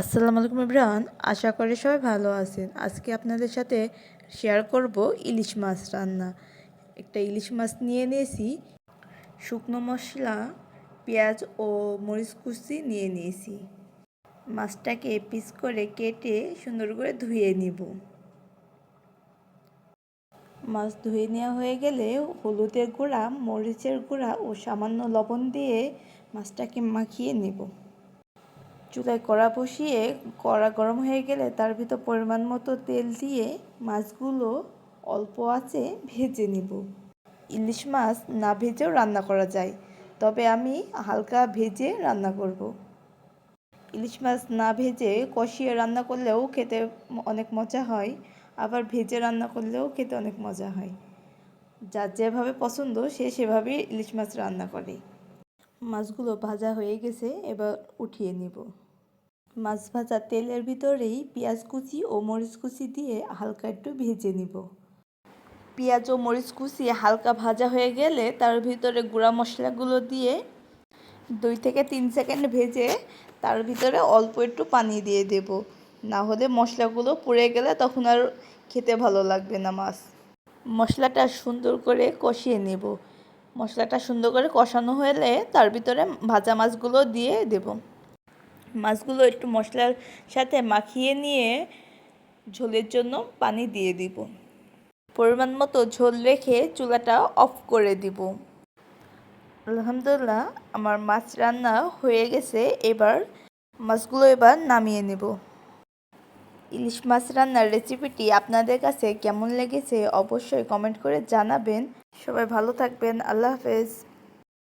আসসালামু আলাইকুম ইব্রান, আশা করি সবাই ভালো আছেন। আজকে আপনাদের সাথে শেয়ার করব ইলিশ মাছ রান্না। একটা ইলিশ মাছ নিয়ে নিয়েছি, শুকনো মশলা, পেঁয়াজ ও মরিচ কুচি নিয়ে নিয়েছি। মাছটাকে পিস করে কেটে সুন্দর করে ধুয়ে নিব। মাছ ধুয়ে নেওয়া হয়ে গেলে হলুদের গুঁড়া, মরিচের গুঁড়া ও সামান্য লবণ দিয়ে মাছটাকে মাখিয়ে নেব। চুলায় কড়া বসিয়ে কড়া গরম হয়ে গেলে তার ভিতর পরিমাণ মতো তেল দিয়ে মাছগুলো অল্প আঁচে ভেজে নেব। ইলিশ মাছ না ভেজেও রান্না করা যায়, তবে আমি হালকা ভেজে রান্না করব। ইলিশ মাছ না ভেজে কষিয়ে রান্না করলেও খেতে অনেক মজা হয়, আবার ভেজে রান্না করলেও খেতে অনেক মজা হয়। যার যেভাবে পছন্দ সে সেভাবেই ইলিশ মাছ রান্না করে। মাছগুলো ভাজা হয়ে গেছে, এবার উঠিয়ে নেব। মাছ ভাজা তেলের ভিতরেই পেঁয়াজ কুচি ও মরিচ কুচি দিয়ে হালকা একটু ভেজে নিব। পেঁয়াজ ও মরিচ কুচি হালকা ভাজা হয়ে গেলে তার ভিতরে গুঁড়া মশলাগুলো দিয়ে 2 থেকে 3 সেকেন্ড ভেজে তার ভিতরে অল্প একটু পানি দিয়ে দেব, না হলে মশলাগুলো পুড়ে গেলে তখন আর খেতে ভালো লাগবে না মাছ। মশলাটা সুন্দর করে কষিয়ে নেব। মশলাটা সুন্দর করে কষানো হলে তার ভিতরে ভাজা মাছগুলো দিয়ে দেব। মাছগুলো একটু মশলার সাথে মাখিয়ে নিয়ে ঝোলের জন্য পানি দিয়ে দিব। পরিমাণ মতো ঝোল রেখে চুলাটা অফ করে দিব। আলহামদুলিল্লাহ, আমার মাছ রান্না হয়ে গেছে। মাছগুলো নামিয়ে নেব। ইলিশ মাছ রান্নার রেসিপিটি আপনাদের কাছে কেমন লেগেছে অবশ্যই কমেন্ট করে জানাবেন। সবাই ভালো থাকবেন। আল্লাহ হাফেজ।